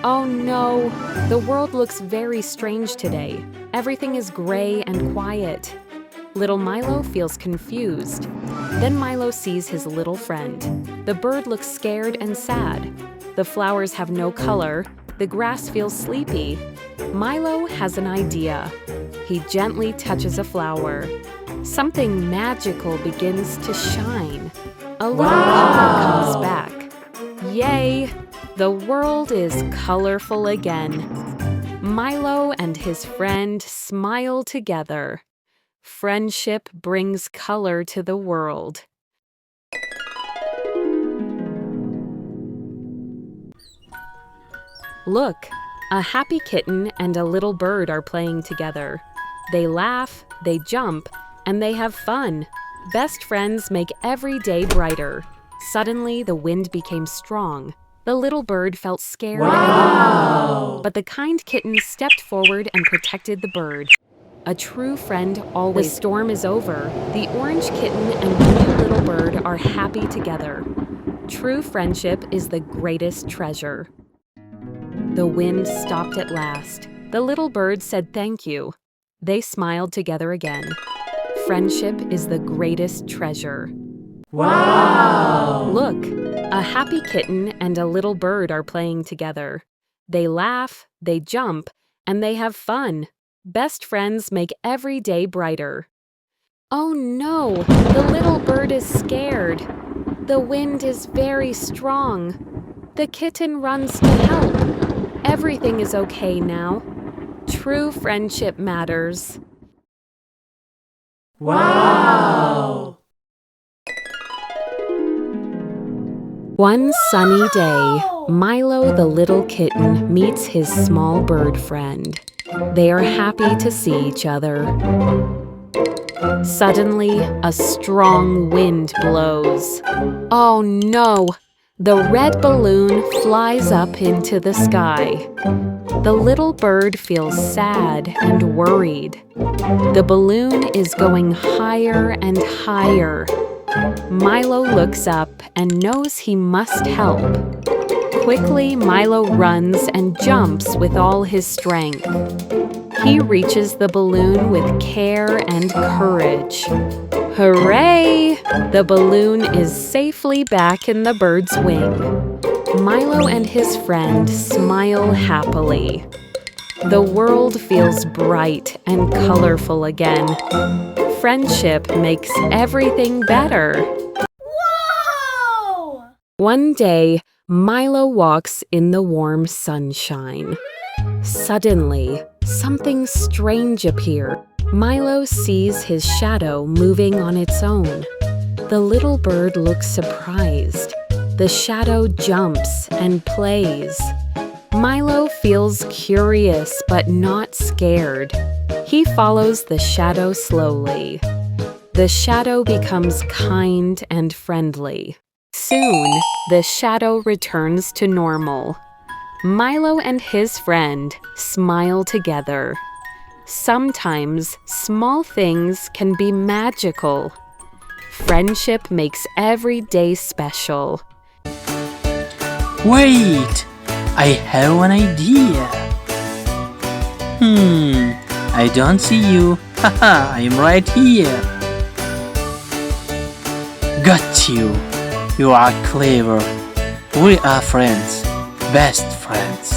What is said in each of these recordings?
Oh no, the world looks very strange today. Everything is gray and quiet. Little Milo feels confused. Then Milo sees his little friend. The bird looks scared and sad. The flowers have no color. The grass feels sleepy. Milo has an idea. He gently touches a flower. Something magical begins to shine. A little color comes back. Yay! The world is colorful again. Milo and his friend smile together. Friendship brings color to the world. Look, a happy kitten and a little bird are playing together. They laugh, they jump, and they have fun. Best friends make every day brighter. Suddenly, the wind became strong. The little bird felt scared and alone, but the kind kitten stepped forward and protected the bird. A true friend always. The storm is over. The orange kitten and blue little bird are happy together. True friendship is the greatest treasure. The wind stopped at last. The little bird said thank you. They smiled together again. Friendship is the greatest treasure. Wow! Look, a happy kitten and a little bird are playing together. They laugh, they jump, and they have fun. Best friends make every day brighter. Oh no, the little bird is scared. The wind is very strong. The kitten runs to help. Everything is okay now. True friendship matters. Wow! One sunny day, Milo the little kitten meets his small bird friend. They are happy to see each other. Suddenly, a strong wind blows. Oh no! The red balloon flies up into the sky. The little bird feels sad and worried. The balloon is going higher and higher. Milo looks up and knows he must help. Quickly, Milo runs and jumps with all his strength. He reaches the balloon with care and courage. Hooray! The balloon is safely back in the bird's wing. Milo and his friend smile happily. The world feels bright and colorful again. Friendship makes everything better. Whoa! One day, Milo walks in the warm sunshine. Suddenly, something strange appears. Milo sees his shadow moving on its own. The little bird looks surprised. The shadow jumps and plays. Milo feels curious but not scared. He follows the shadow slowly. The shadow becomes kind and friendly. Soon, the shadow returns to normal. Milo and his friend smile together. Sometimes, small things can be magical. Friendship makes every day special. Wait! I have an idea. I don't see you. Haha, I'm right here. Got you. You are clever. We are friends. Best friends.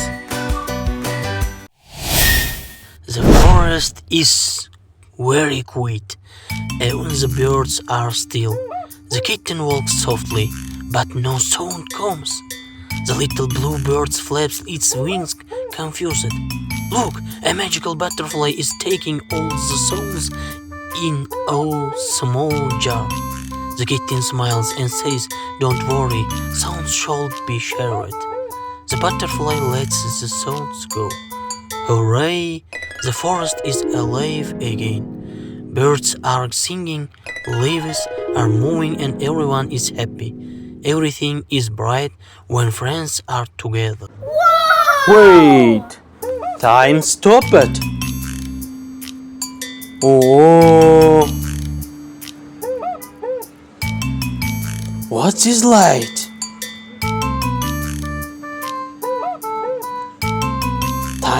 The forest is very quiet. Even the birds are still. The kitten walks softly, but no sound comes. The little blue bird flaps its wings, confused. Look, a magical butterfly is taking all the songs in a small jar. The kitten smiles and says, "Don't worry, sounds should be shared." The butterfly lets the sounds go. Hooray! The forest is alive again. Birds are singing, leaves are moving, and everyone is happy. Everything is bright when friends are together. Whoa! Wait! Time stop it! Oh! What's this light?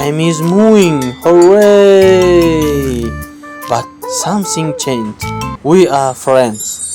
Time is moving. Hooray! But something changed. We are friends.